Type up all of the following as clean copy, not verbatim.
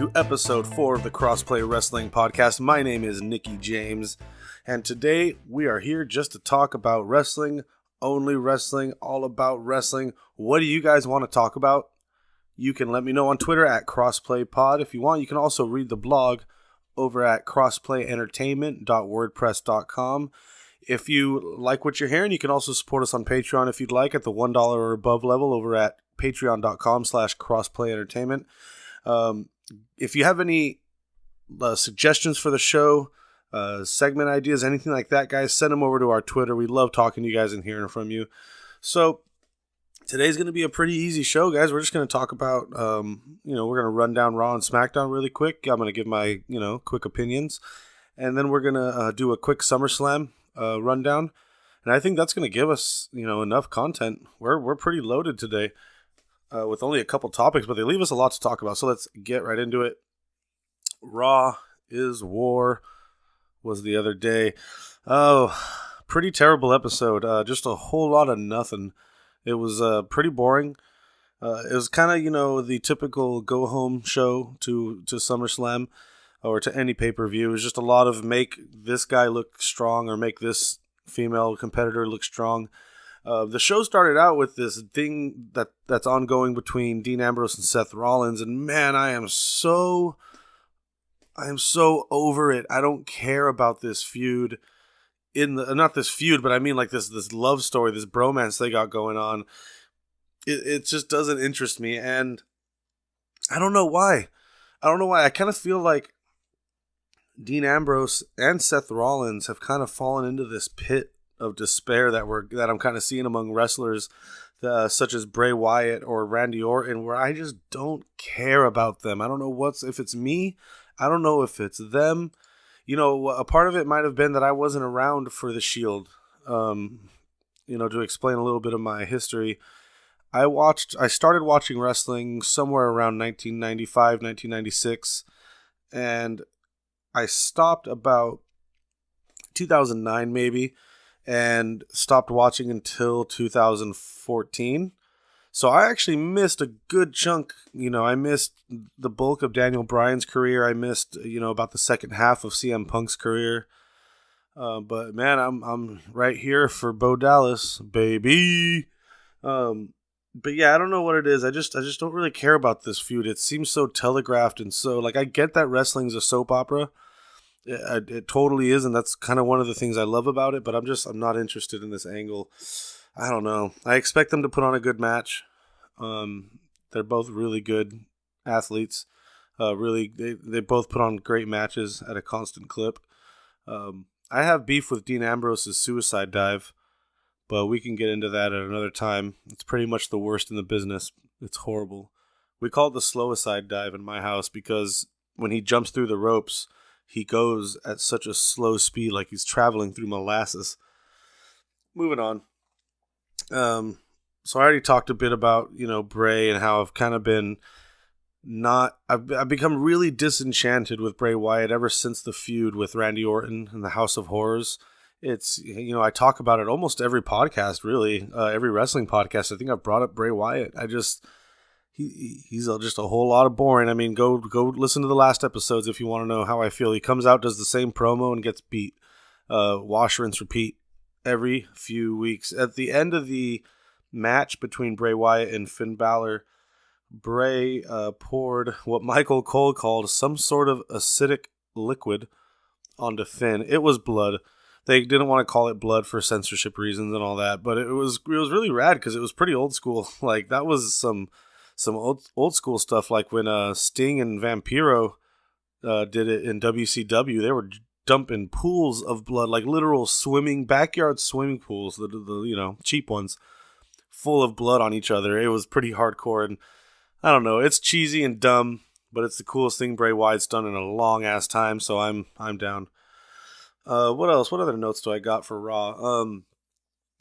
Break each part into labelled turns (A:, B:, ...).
A: to episode 4 of the Crossplay Wrestling Podcast. My name is Nicky James, and today we are here just to talk about wrestling, only wrestling, all about wrestling. What do you guys want to talk about? You can let me know on Twitter at CrossPlayPod. If you want, you can also read the blog over at crossplayentertainment.wordpress.com. If you like what you're hearing, you can also support us on Patreon if you'd like at the $1 or above level over at patreon.com/crossplayentertainment. If you have any suggestions for the show, segment ideas, anything like that, guys, send them over to our Twitter. We love talking to you guys and hearing from you. So today's going to be a pretty easy show, guys. We're just going to talk about, we're going to run down Raw and Smackdown really quick. I'm going to give my, quick opinions. And then we're going to do a quick Summerslam rundown. And I think that's going to give us, enough content. We're pretty loaded today with only a couple topics, but they leave us a lot to talk about. So let's get right into it. Raw is War was the other day. Oh, pretty terrible episode. Just a whole lot of nothing. It was pretty boring. It was kind of, the typical go-home show to SummerSlam or to any pay-per-view. It was just a lot of make this guy look strong or make this female competitor look strong. The show started out with this thing that's ongoing between Dean Ambrose and Seth Rollins, and man, I am so over it. I don't care about this feud. Not this feud, but I mean like this love story, this bromance they got going on. It just doesn't interest me, and I don't know why. I kind of feel like Dean Ambrose and Seth Rollins have kind of fallen into this pit of despair that I'm kind of seeing among wrestlers such as Bray Wyatt or Randy Orton, where I just don't care about them. I don't know if it's me. I don't know if it's them. A part of it might have been that I wasn't around for the Shield. To explain a little bit of my history, I started watching wrestling somewhere around 1995, 1996, and I stopped about 2009 maybe, and stopped watching until 2014. So I actually missed a good chunk. I missed the bulk of Daniel Bryan's career. I missed, about the second half of CM Punk's career. But man, I'm right here for Bo Dallas, baby. But yeah, I don't know what it is. I just don't really care about this feud. It seems so telegraphed and so I get that wrestling's a soap opera. It totally is, and that's kind of one of the things I love about it, but I'm not interested in this angle. I don't know. I expect them to put on a good match. They're both really good athletes. They both put on great matches at a constant clip. I have beef with Dean Ambrose's suicide dive, but we can get into that at another time. It's pretty much the worst in the business. It's horrible. We call it the slowicide dive in my house because when he jumps through the ropes, he goes at such a slow speed, like he's traveling through molasses. Moving on. So I already talked a bit about, Bray and how I've kind of been I've become really disenchanted with Bray Wyatt ever since the feud with Randy Orton and the House of Horrors. It's, I talk about it almost every podcast, really. Every wrestling podcast, I think I've brought up Bray Wyatt. He's just a whole lot of boring. I mean, go listen to the last episodes if you want to know how I feel. He comes out, does the same promo, and gets beat. Wash, rinse, repeat every few weeks. At the end of the match between Bray Wyatt and Finn Balor, Bray poured what Michael Cole called some sort of acidic liquid onto Finn. It was blood. They didn't want to call it blood for censorship reasons and all that, but it was really rad because it was pretty old school. Like that was some old school stuff, like when Sting and Vampiro did it in WCW. They were dumping pools of blood, like literal backyard swimming pools, the cheap ones, full of blood on each other. It was pretty hardcore, and I don't know, it's cheesy and dumb, but it's the coolest thing Bray Wyatt's done in a long ass time. So I'm down. What else? What other notes do I got for Raw?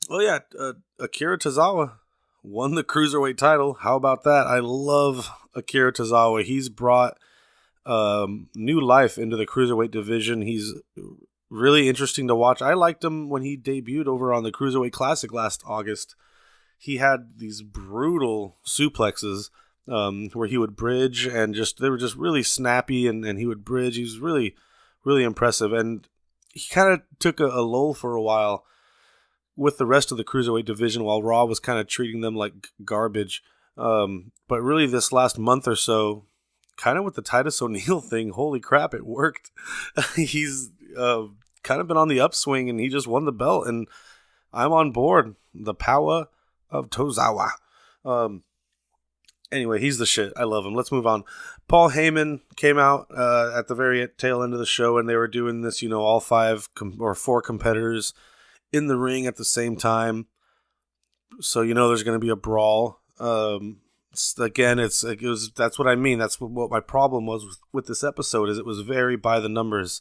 A: Akira Tozawa won the Cruiserweight title. How about that? I love Akira Tozawa. He's brought new life into the Cruiserweight division. He's really interesting to watch. I liked him when he debuted over on the Cruiserweight Classic last August. He had these brutal suplexes where he would bridge and they were just really snappy, and he would bridge. He was really, really impressive. And he kind of took a lull for a while with the rest of the Cruiserweight division while Raw was kind of treating them like garbage. But really this last month or so, kind of with the Titus O'Neil thing, holy crap, it worked. He's kind of been on the upswing, and he just won the belt, and I'm on board. The power of Tozawa. Anyway, he's the shit. I love him. Let's move on. Paul Heyman came out at the very tail end of the show, and they were doing this, all four competitors in the ring at the same time. So there's going to be a brawl. Again, that's what I mean. That's what my problem was with this episode, is it was very by the numbers.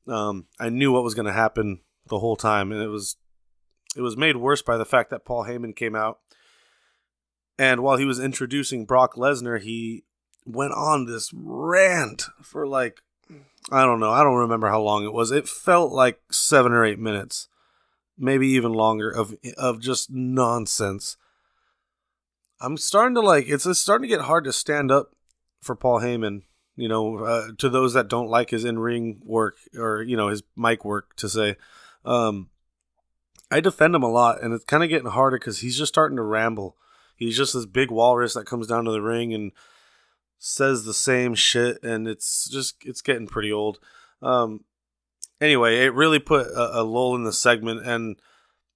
A: I knew what was going to happen the whole time, and it was made worse by the fact that Paul Heyman came out, and while he was introducing Brock Lesnar, he went on this rant for I don't know, I don't remember how long it was. It felt like 7 or 8 minutes, maybe even longer, of just nonsense. I'm starting to it's starting to get hard to stand up for Paul Heyman, to those that don't like his in-ring work or, his mic work, to say. I defend him a lot, and it's kind of getting harder because he's just starting to ramble. He's just this big walrus that comes down to the ring and says the same shit, and it's getting pretty old. Anyway, it really put a lull in the segment, and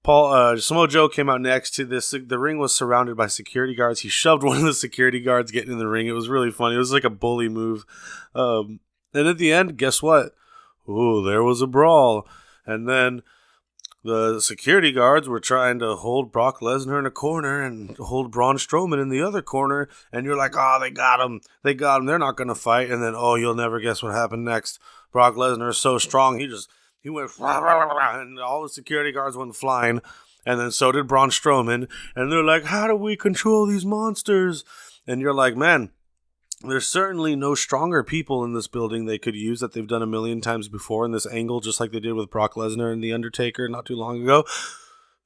A: Samoa Joe came out next to this. The ring was surrounded by security guards. He shoved one of the security guards getting in the ring. It was really funny. It was like a bully move. And at the end, guess what? Oh, there was a brawl. And then the security guards were trying to hold Brock Lesnar in a corner and hold Braun Strowman in the other corner. And you're like, oh, they got him. They got him. They're not going to fight. And then, you'll never guess what happened next. Brock Lesnar is so strong, he went, and all the security guards went flying, and then so did Braun Strowman, and they're like, how do we control these monsters? And you're like, man, there's certainly no stronger people in this building they could use that they've done a million times before in this angle, just like they did with Brock Lesnar and The Undertaker not too long ago.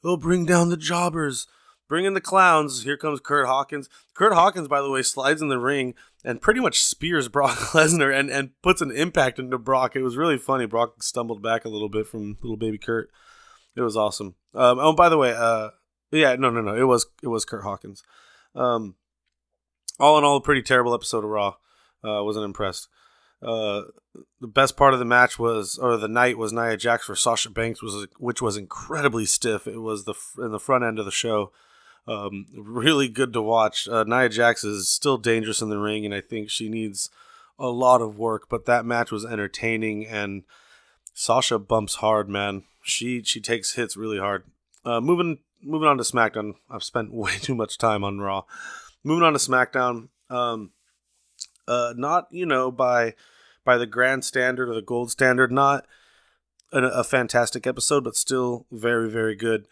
A: They'll bring down the jobbers. Bring in the clowns. Here comes Kurt Hawkins. Kurt Hawkins, by the way, slides in the ring and pretty much spears Brock Lesnar and puts an impact into Brock. It was really funny. Brock stumbled back a little bit from little baby Kurt. It was awesome. By the way, no. It was Kurt Hawkins. All in all, a pretty terrible episode of Raw. Wasn't impressed. The best part of the match the night was Nia Jax for Sasha Banks, which was incredibly stiff. It was in the front end of the show. Really good to watch. Nia Jax is still dangerous in the ring, and I think she needs a lot of work, but that match was entertaining, and Sasha bumps hard, man. She takes hits really hard. Moving on to SmackDown. I've spent way too much time on Raw. Moving on to SmackDown. Not, by the grand standard or the gold standard, not a fantastic episode, but still very, very good.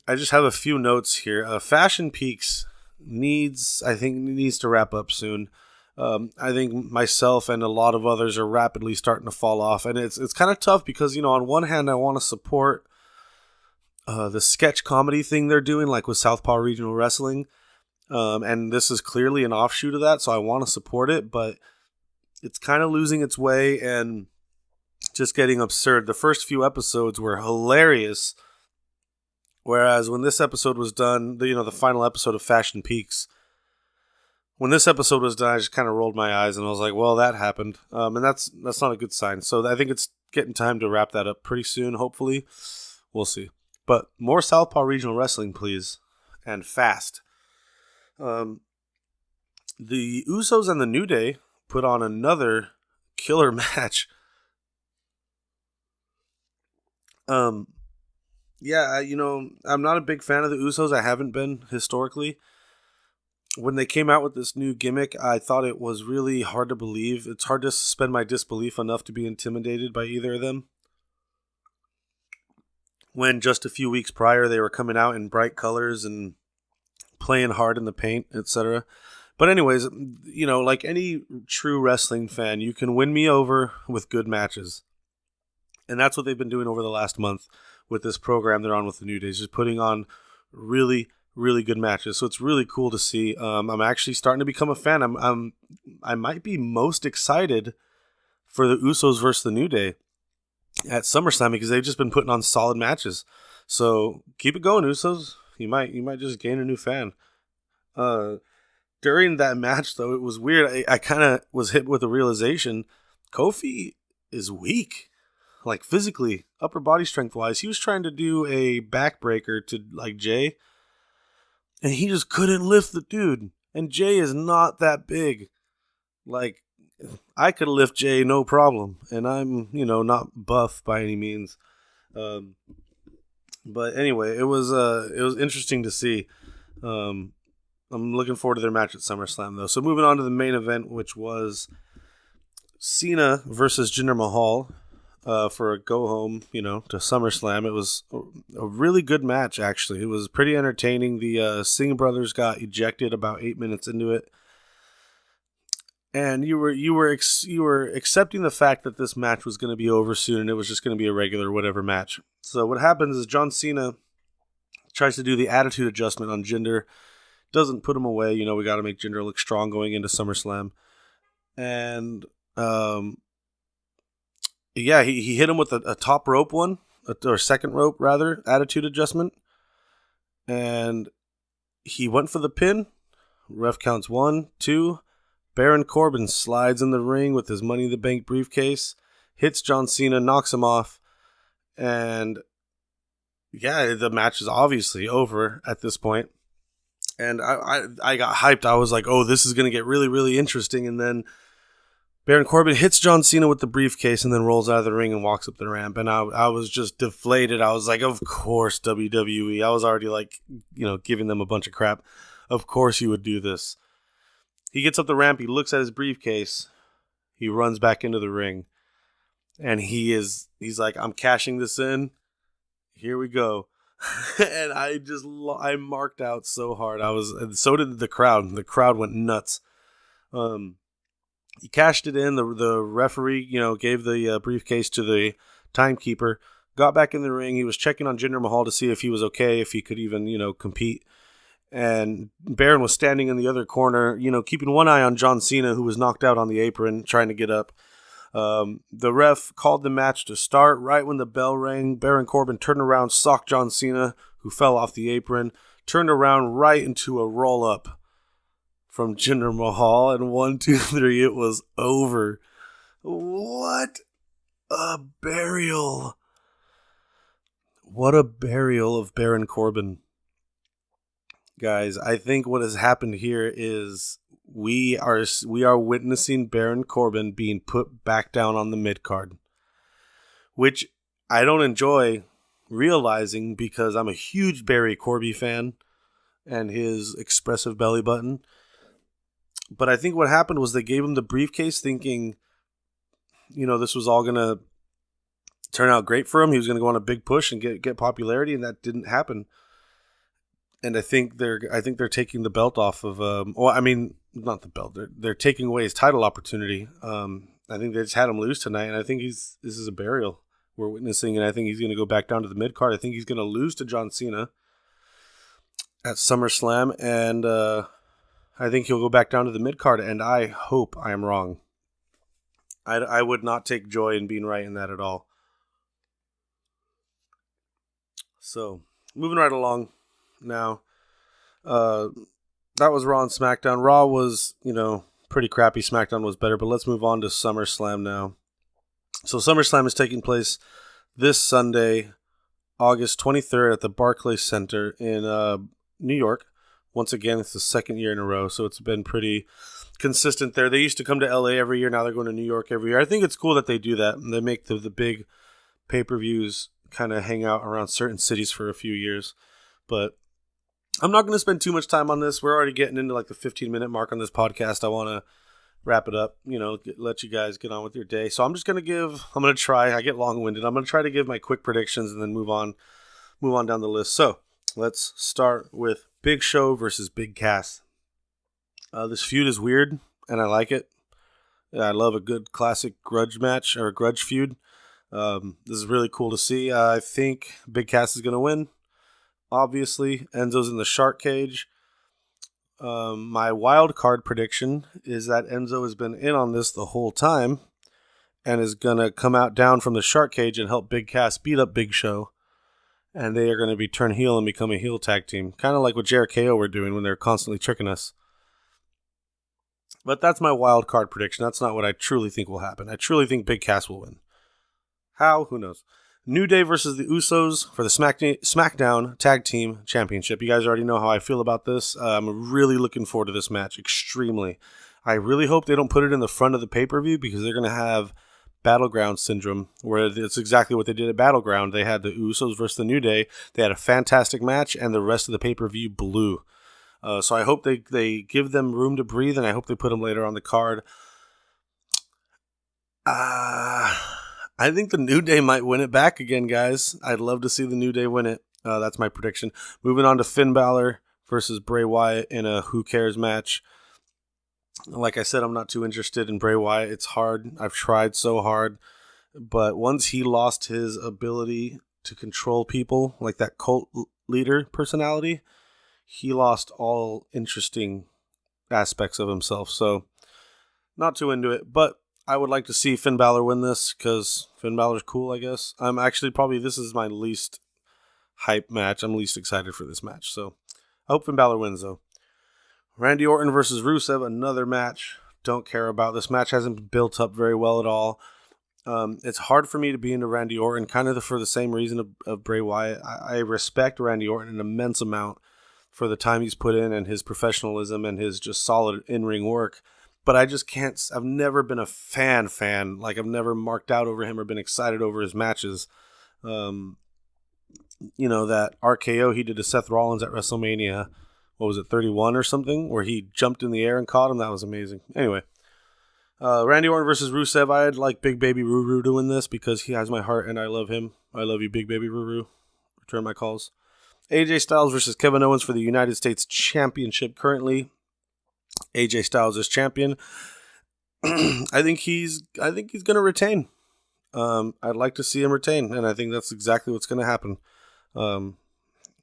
A: I just have a few notes here. Fashion Peaks needs to wrap up soon. I think myself and a lot of others are rapidly starting to fall off, and it's kind of tough because, on one hand, I want to support the sketch comedy thing they're doing, like with Southpaw Regional Wrestling, and this is clearly an offshoot of that, so I want to support it, but it's kind of losing its way and just getting absurd. The first few episodes were hilarious, whereas when this episode was done, the final episode of Fashion Peaks, when this episode was done, I just kind of rolled my eyes and I was like, well, that happened. And that's not a good sign. So I think it's getting time to wrap that up pretty soon, hopefully. We'll see. But more Southpaw Regional Wrestling, please. And fast. The Usos and the New Day put on another killer match. Yeah, I'm not a big fan of the Usos. I haven't been historically. When they came out with this new gimmick, I thought it was really hard to believe. It's hard to suspend my disbelief enough to be intimidated by either of them. When just a few weeks prior, they were coming out in bright colors and playing hard in the paint, etc. But anyways, like any true wrestling fan, you can win me over with good matches. And that's what they've been doing over the last month with this program they're on with the New Day, just putting on really, really good matches. So it's really cool to see. I'm actually starting to become a fan. I might be most excited for the Usos versus the New Day at SummerSlam because they've just been putting on solid matches. So keep it going, Usos. You might just gain a new fan. During that match, though, it was weird. I kind of was hit with a realization. Kofi is weak, like physically, upper body strength wise. He was trying to do a backbreaker to like Jay, and he just couldn't lift the dude. And Jay is not that big. Like, I could lift Jay no problem, and I'm not buff by any means. But anyway, it was interesting to see. I'm looking forward to their match at SummerSlam, though. So moving on to the main event, which was Cena versus Jinder Mahal for a go-home, to SummerSlam. It was a really good match, actually. It was pretty entertaining. The Singh brothers got ejected about 8 minutes into it. And you were accepting the fact that this match was going to be over soon and it was just going to be a regular whatever match. So what happens is John Cena tries to do the attitude adjustment on Jinder. Doesn't put him away. We got to make Jinder look strong going into SummerSlam. And, he hit him with a top rope one, or second rope, rather, attitude adjustment. And he went for the pin. Ref counts 1, 2. Baron Corbin slides in the ring with his Money in the Bank briefcase, hits John Cena, knocks him off. And, the match is obviously over at this point. And I got hyped. I was like, oh, this is going to get really, really interesting. And then Baron Corbin hits John Cena with the briefcase and then rolls out of the ring and walks up the ramp. And I was just deflated. I was like, of course, WWE. I was already giving them a bunch of crap. Of course you would do this. He gets up the ramp. He looks at his briefcase. He runs back into the ring. And he's like, I'm cashing this in. Here we go. And I marked out so hard. And so did the crowd. The crowd went nuts. He cashed it in. The referee, gave the briefcase to the timekeeper. Got back in the ring. He was checking on Jinder Mahal to see if he was okay, if he could even, compete. And Baron was standing in the other corner, keeping one eye on John Cena, who was knocked out on the apron, trying to get up. The ref called the match to start. Right when the bell rang, Baron Corbin turned around, socked John Cena, who fell off the apron, turned around right into a roll-up from Jinder Mahal, and 1, 2, 3, it was over. What a burial. What a burial of Baron Corbin. Guys, I think what has happened here is we are witnessing Baron Corbin being put back down on the mid-card, which I don't enjoy realizing because I'm a huge Barry Corby fan and his expressive belly button. But I think what happened was they gave him the briefcase thinking, this was all going to turn out great for him. He was going to go on a big push and get popularity, and that didn't happen. And I think they're taking the belt off of not the belt. They're taking away his title opportunity. I think they just had him lose tonight, and I think this is a burial we're witnessing, and I think he's going to go back down to the mid card. I think he's going to lose to John Cena at SummerSlam, and I think he'll go back down to the mid card. And I hope I am wrong. I would not take joy in being right in that at all. So moving right along. Now, that was Raw and SmackDown. Raw was, pretty crappy. SmackDown was better, but let's move on to SummerSlam now. So SummerSlam is taking place this Sunday, August 23rd at the Barclays Center in New York. Once again, it's the second year in a row, so it's been pretty consistent there. They used to come to LA every year. Now they're going to New York every year. I think it's cool that they do that. They make the big pay-per-views kind of hang out around certain cities for a few years. But I'm not going to spend too much time on this. We're already getting into the 15-minute mark on this podcast. I want to wrap it up, let you guys get on with your day. So I'm going to try, I get long-winded. I'm going to try to give my quick predictions and then move on down the list. So let's start with Big Show versus Big Cass. This feud is weird, and I like it. I love a good classic grudge match or grudge feud. This is really cool to see. I think Big Cass is going to win. obviously. Enzo's in the shark cage. My wild card prediction is that Enzo has been in on this the whole time and is going to come out down from the shark cage and help Big Cass beat up Big Show. And they are going to be turn heel and become a heel tag team. Kind of like what JRKO were doing when they're constantly tricking us. But that's my wild card prediction. That's not what I truly think will happen. I truly think Big Cass will win. How? Who knows? New Day versus the Usos for the Smackdown Tag Team Championship. You guys already know how I feel about this. I'm really looking forward to this match. Extremely. I really hope they don't put it in the front of the pay-per-view because they're going to have Battleground syndrome, where it's exactly what they did at Battleground. They had the Usos versus the New Day. They had a fantastic match, and the rest of the pay-per-view blew. So I hope they give them room to breathe, and I hope they put them later on the card. I think the New Day might win it back again, guys. I'd love to see the New Day win it. That's my prediction. Moving on to Finn Balor versus Bray Wyatt in a Who Cares match. Like I said, I'm not too interested in Bray Wyatt. It's hard. I've tried so hard. But once he lost his ability to control people, like that cult leader personality, he lost all interesting aspects of himself. So, not too into it. But I would like to see Finn Balor win this because Finn Balor's cool, I guess. I'm actually this is my least hype match. I'm least excited for this match. So, I hope Finn Balor wins, though. Randy Orton versus Rusev, another match. Don't care about. This match hasn't been built up very well at all. It's hard for me to be into Randy Orton, kind of for the same reason of Bray Wyatt. I respect Randy Orton an immense amount for the time he's put in and his professionalism and his just solid in-ring work. But I just can't. I've never been a fan. Like, I've never marked out over him or been excited over his matches. That RKO he did to Seth Rollins at WrestleMania. What was it, 31 or something, where he jumped in the air and caught him? That was amazing. Anyway, Randy Orton versus Rusev. I'd like Big Baby Ruru doing this because he has my heart and I love him. I love you, Big Baby Ruru. Return my calls. AJ Styles versus Kevin Owens for the United States Championship. Currently, AJ Styles is champion. I think he's going to retain. I'd like to see him retain, and I think that's exactly what's going to happen.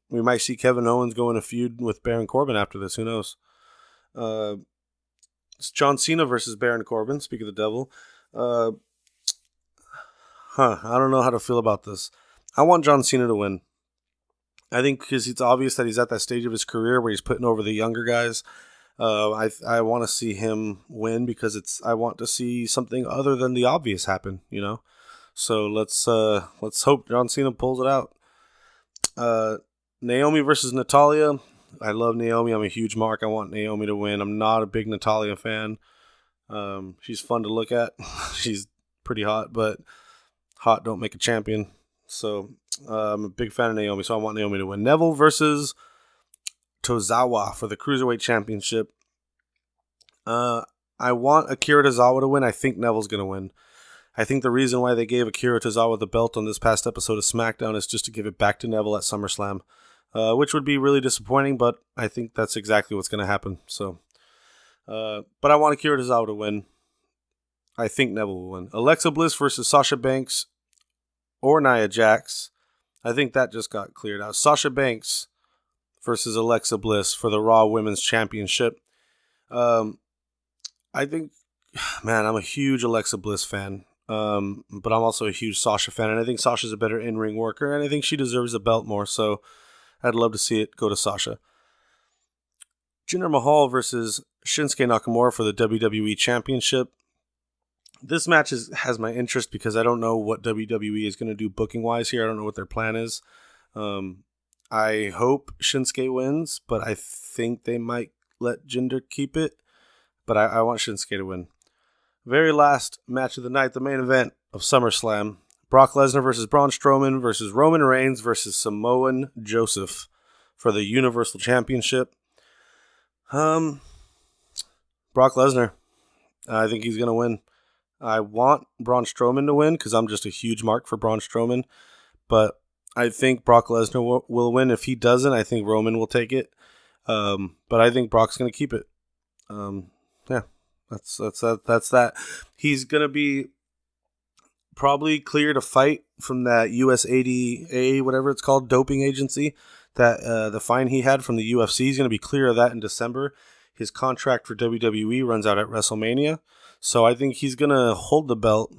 A: We might see Kevin Owens go in a feud with Baron Corbin after this. Who knows? It's John Cena versus Baron Corbin. Speak of the devil. I don't know how to feel about this. I want John Cena to win. I think because it's obvious that he's at that stage of his career where he's putting over the younger guys. I want to see him win because I want to see something other than the obvious happen. So let's hope John Cena pulls it out. Naomi versus Natalya. I love Naomi. I'm a huge mark. I want Naomi to win. I'm not a big Natalya fan. She's fun to look at. She's pretty hot, but hot don't make a champion. So I'm a big fan of Naomi, so I want Naomi to win. Neville versus Tozawa for the Cruiserweight Championship. I want Akira Tozawa to win. I think Neville's going to win. I think the reason why they gave Akira Tozawa the belt on this past episode of SmackDown is just to give it back to Neville at SummerSlam, which would be really disappointing, but I think that's exactly what's going to happen. So, but I want Akira Tozawa to win. I think Neville will win. Alexa Bliss versus Sasha Banks or Nia Jax. I think that just got cleared out. Sasha Banks versus Alexa Bliss for the Raw Women's Championship. I think, man, I'm a huge Alexa Bliss fan. But I'm also a huge Sasha fan, and I think Sasha's a better in-ring worker, and I think she deserves a belt more, so I'd love to see it go to Sasha. Jinder Mahal versus Shinsuke Nakamura for the WWE Championship. This match has my interest because I don't know what WWE is going to do booking-wise here. I don't know what their plan is. I hope Shinsuke wins, but I think they might let Jinder keep it, but I want Shinsuke to win. Very last match of the night, the main event of SummerSlam. Brock Lesnar versus Braun Strowman versus Roman Reigns versus Samoan Joseph for the Universal Championship. Brock Lesnar. I think he's going to win. I want Braun Strowman to win because I'm just a huge mark for Braun Strowman. But I think Brock Lesnar will win. If he doesn't, I think Roman will take it. But I think Brock's going to keep it. Yeah. That's that. He's gonna be probably cleared to fight from that US ADA, whatever it's called, doping agency that the fine he had from the UFC is going to be clear of that in December. His contract for WWE runs out at WrestleMania, so I think he's going to hold the belt,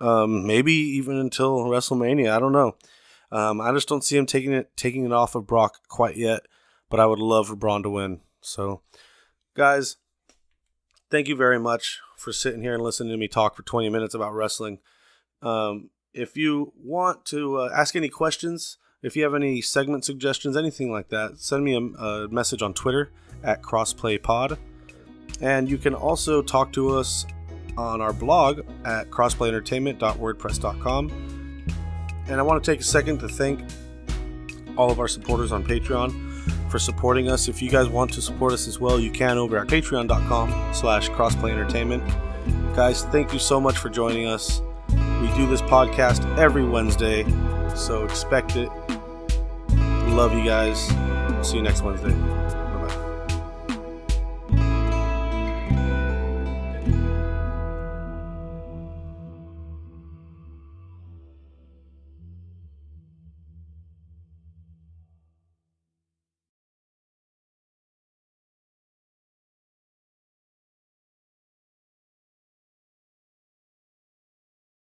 A: maybe even until WrestleMania. I don't know. I just don't see him taking it off of Brock quite yet, but I would love for Braun to win. So, guys, thank you very much for sitting here and listening to me talk for 20 minutes about wrestling. If you want to ask any questions, if you have any segment suggestions, anything like that, send me a message on Twitter at CrossPlayPod. And you can also talk to us on our blog at crossplayentertainment.wordpress.com. And I want to take a second to thank all of our supporters on Patreon for supporting us. If you guys want to support us as well, you can over at patreon.com/crossplayentertainment. Guys, thank you so much for joining us. We do this podcast every Wednesday, so expect it. Love you guys. See you next Wednesday.